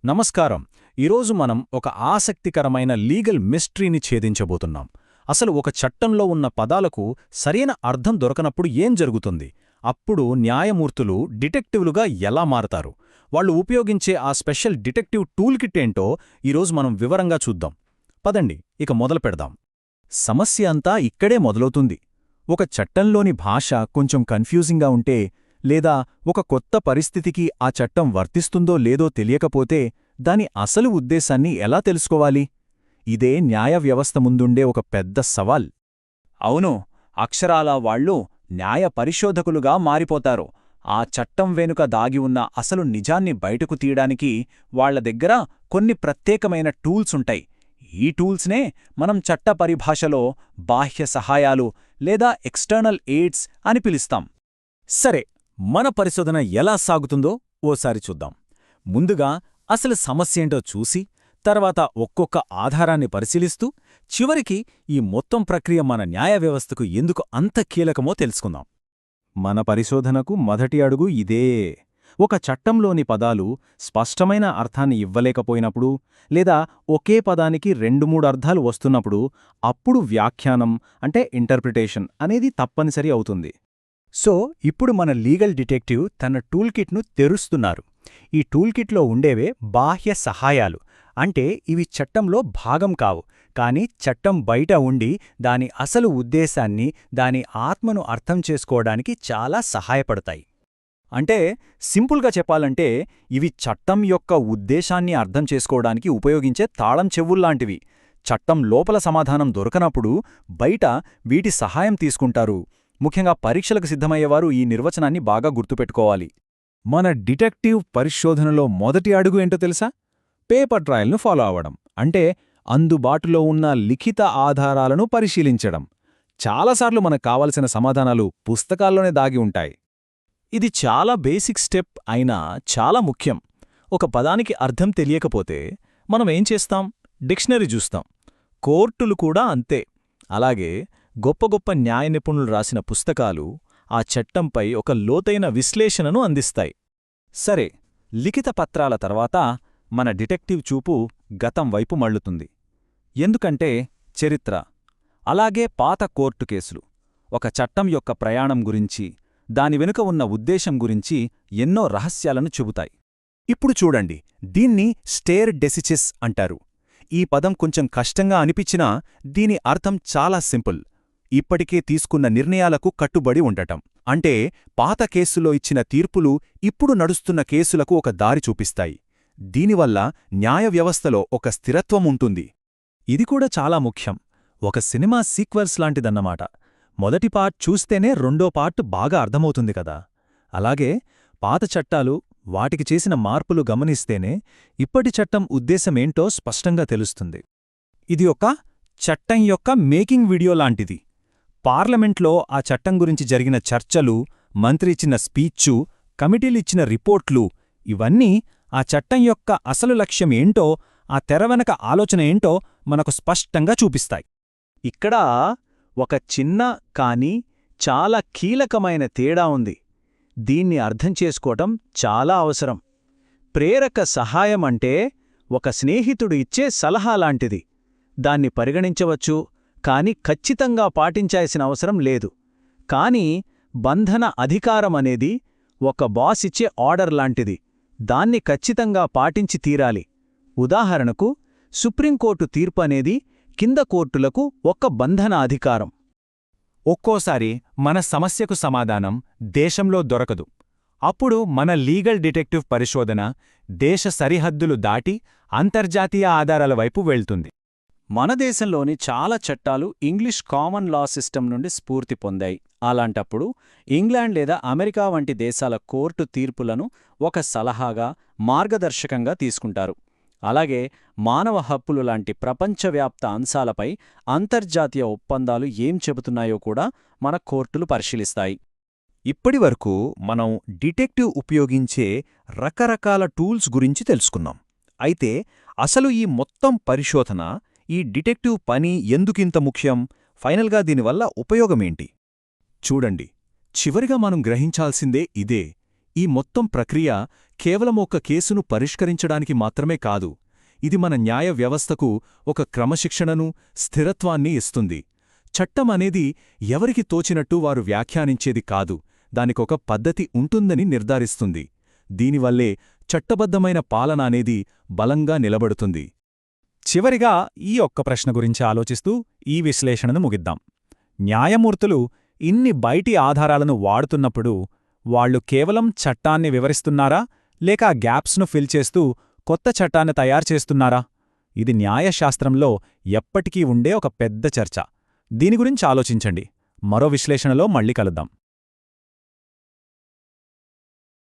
నమస్కారం. ఈరోజు మనం ఒక ఆసక్తికరమైన లీగల్ మిస్టరీని ఛేదించబోతున్నాం. అసలు ఒక చట్టంలో ఉన్న పదాలకు సరైన అర్థం దొరకనప్పుడు ఏం జరుగుతుంది? అప్పుడు న్యాయమూర్తులు డిటెక్టివ్లుగా ఎలా మారతారు? వాళ్ళు ఉపయోగించే ఆ స్పెషల్ డిటెక్టివ్ టూల్ కిట్ ఏంటో ఈరోజు మనం వివరంగా చూద్దాం. పదండి, ఇక మొదలు పెడదాం. సమస్య అంతా ఇక్కడే మొదలవుతుంది. ఒక చట్టంలోని భాష కొంచెం కన్ఫ్యూజింగ్గా ఉంటే, లేదా ఒక కొత్త పరిస్థితికి ఆ చట్టం వర్తిస్తుందో లేదో తెలియకపోతే దాని అసలు ఉద్దేశాన్ని ఎలా తెలుసుకోవాలి? ఇదే న్యాయ వ్యవస్థ ముందుండే ఒక పెద్ద సవాల్. అవును, అక్షరాలా వాళ్ళు న్యాయ పరిశోధకులుగా మారిపోతారు. ఆ చట్టం వెనుక దాగి ఉన్న అసలు నిజాన్ని బయటకు తీయడానికి వాళ్ల దగ్గర కొన్ని ప్రత్యేకమైన టూల్సుంటాయి. ఈ టూల్స్నే మనం చట్ట పరిభాషలో బాహ్య సహాయాలు లేదా ఎక్స్టర్నల్ ఎయిడ్స్ అని పిలుస్తాం. సరే, మన పరిశోధన ఎలా సాగుతుందో ఓసారి చూద్దాం. ముందుగా అసలు సమస్యేంటో చూసి, తర్వాత ఒక్కొక్క ఆధారాన్ని పరిశీలిస్తూ, చివరికి ఈ మొత్తం ప్రక్రియ మన న్యాయ వ్యవస్థకు ఎందుకు అంత కీలకమో తెలుసుకుందాం. మన పరిశోధనకు మొదటి అడుగు ఇదే. ఒక చట్టంలోని పదాలు స్పష్టమైన అర్థాన్ని ఇవ్వలేకపోయినప్పుడు, లేదా ఒకే పదానికి 2-3 అర్థాలు వస్తున్నప్పుడు, అప్పుడు వ్యాఖ్యానం అంటే ఇంటర్ప్రిటేషన్ అనేది తప్పనిసరి అవుతుంది. సో ఇప్పుడు మన లీగల్ డిటెక్టివ్ తన టూల్ కిట్ను తెరుస్తున్నారు. ఈ టూల్ కిట్లో ఉండేవే బాహ్య సహాయాలు. అంటే ఇవి చట్టంలో భాగం కావు, కానీ చట్టం బయట ఉండి దాని అసలు ఉద్దేశాన్ని, దాని ఆత్మను అర్థం చేసుకోవడానికి చాలా సహాయపడతాయి. అంటే సింపుల్గా చెప్పాలంటే, ఇవి చట్టం యొక్క ఉద్దేశాన్ని అర్థం చేసుకోవడానికి ఉపయోగించే తాళం చెవుల్లాంటివి. చట్టం లోపల సమాధానం దొరకనప్పుడు బయట వీటి సహాయం తీసుకుంటారు. ముఖ్యంగా పరీక్షలకు సిద్ధమయ్యేవారు ఈ నిర్వచనాన్ని బాగా గుర్తుపెట్టుకోవాలి. మన డిటెక్టివ్ పరిశోధనలో మొదటి అడుగు ఏంటో తెలుసా? పేపర్ ట్రయల్ను ఫాలో అవడం. అంటే అందుబాటులో ఉన్న లిఖిత ఆధారాలను పరిశీలించడం. చాలాసార్లు మనకు కావలసిన సమాధానాలు పుస్తకాల్లోనే దాగి ఉంటాయి. ఇది చాలా బేసిక్ స్టెప్ అయినా చాలా ముఖ్యం. ఒక పదానికి అర్థం తెలియకపోతే మనం ఏం చేస్తాం? డిక్షనరీ చూస్తాం. కోర్టులు కూడా అంతే. అలాగే గొప్ప గొప్ప న్యాయ నిపుణులు రాసిన పుస్తకాలు ఆ చట్టంపై ఒక లోతైన విశ్లేషణను అందిస్తాయి. సరే, లిఖిత పత్రాల తర్వాత మన డిటెక్టివ్ చూపు గతం వైపు మళ్ళుతుంది. ఎందుకంటే చరిత్ర, అలాగే పాత కోర్టు కేసులు ఒక చట్టం యొక్క ప్రయాణం గురించి, దాని వెనుక ఉన్న ఉద్దేశం గురించి ఎన్నో రహస్యాలను చెబుతాయి. ఇప్పుడు చూడండి, దీన్ని స్టేర్ డెసిసిస్ అంటారు. ఈ పదం కొంచెం కష్టంగా అనిపించినా దీని అర్థం చాలా సింపుల్. ఇప్పటికే తీసుకున్న నిర్ణయాలకు కట్టుబడి ఉండటం. అంటే పాత కేసులో ఇచ్చిన తీర్పులు ఇప్పుడు నడుస్తున్న కేసులకు ఒక దారి చూపిస్తాయి. దీనివల్ల న్యాయ వ్యవస్థలో ఒక స్థిరత్వం ఉంటుంది. ఇది కూడా చాలా ముఖ్యం. ఒక సినిమా సీక్వెల్స్ లాంటిదన్నమాట. మొదటి పార్ట్ చూస్తేనే రెండో పార్ట్ బాగా అర్థమవుతుంది కదా. అలాగే పాత చట్టాలు, వాటికి చేసిన మార్పులు గమనిస్తేనే ఇప్పటి చట్టం ఉద్దేశమేంటో స్పష్టంగా తెలుస్తుంది. ఇది ఒక చట్టం యొక్క మేకింగ్ వీడియో లాంటిది. పార్లమెంట్లో ఆ చట్టం గురించి జరిగిన చర్చలు, మంత్రి ఇచ్చిన స్పీచ్చు, కమిటీలిచ్చిన రిపోర్ట్లు, ఇవన్నీ ఆ చట్టం యొక్క అసలు లక్ష్యం ఏంటో, ఆ తెరవెనక ఆలోచన ఏంటో మనకు స్పష్టంగా చూపిస్తాయి. ఇక్కడ ఒక చిన్న కానీ చాలా కీలకమైన తేడా ఉంది. దీన్ని అర్థం చేసుకోవటం చాలా అవసరం. ప్రేరక సహాయం అంటే ఒక స్నేహితుడు ఇచ్చే సలహా లాంటిది. దాన్ని పరిగణించవచ్చు, కాని ఖచ్చితంగా పాటించాల్సిన అవసరం లేదు. కాని బంధన అధికారం అనేది ఒక బాస్ ఇచ్చే ఆర్డర్ లాంటిది. దాన్ని ఖచ్చితంగా పాటించి తీరాలి. ఉదాహరణకు, సుప్రీంకోర్టు తీర్పు అనేది కింద కోర్టులకు ఒక బంధన అధికారం. ఒక్కోసారి మన సమస్యకు సమాధానం దేశంలో దొరకదు. అప్పుడు మన లీగల్ డిటెక్టివ్ పరిశోధన దేశ సరిహద్దులు దాటి అంతర్జాతీయ ఆధారాల వైపు వెళ్తుంది. మన దేశంలోని చాలా చట్టాలు ఇంగ్లీష్ కామన్ లా సిస్టమ్ నుండి స్ఫూర్తి పొందాయి. అలాంటప్పుడు ఇంగ్లాండ్ లేదా అమెరికా వంటి దేశాల కోర్టు తీర్పులను ఒక సలహాగా, మార్గదర్శకంగా తీసుకుంటారు. అలాగే మానవ హక్కులు లాంటి ప్రపంచవ్యాప్త అంశాలపై అంతర్జాతీయ ఒప్పందాలు ఏం చెబుతున్నాయో కూడా మన కోర్టులు పరిశీలిస్తాయి. ఇప్పటివరకు మనం డిటెక్టివ్ ఉపయోగించే రకరకాల టూల్స్ గురించి తెలుసుకున్నాం. అయితే అసలు ఈ మొత్తం పరిశోధన, ఈ డిటెక్టివ్ పని ఎందుకింత ముఖ్యం? ఫైనల్గా దీనివల్ల ఉపయోగమేంటి? చూడండి, చివరిగా మనం గ్రహించాల్సిందే ఇదే. ఈ మొత్తం ప్రక్రియ కేవలం ఒక కేసును పరిష్కరించడానికి మాత్రమే కాదు, ఇది మన న్యాయ వ్యవస్థకు ఒక క్రమశిక్షణను, స్థిరత్వాన్ని ఇస్తుంది. చట్టం అనేది ఎవరికి తోచినట్టు వారు వ్యాఖ్యానించేది కాదు, దానికొక పద్ధతి ఉంటుందని నిర్ధారిస్తుంది. దీనివల్లే చట్టబద్ధమైన పాలన అనేది బలంగా నిలబడుతుంది. చివరిగా ఈ ఒక్క ప్రశ్న గురించి ఆలోచిస్తూ ఈ విశ్లేషణను ముగిద్దాం. న్యాయమూర్తులు ఇన్ని బయటి ఆధారాలను వాడుతున్నప్పుడు వాళ్లు కేవలం చట్టాన్ని వివరిస్తున్నారా, లేక ఆ గ్యాప్స్ను ఫిల్ చేస్తూ కొత్త చట్టాన్ని తయారుచేస్తున్నారా? ఇది న్యాయశాస్త్రంలో ఎప్పటికీ ఉండే ఒక పెద్ద చర్చ. దీని గురించి ఆలోచించండి. మరో విశ్లేషణలో మళ్ళీ కలుద్దాం.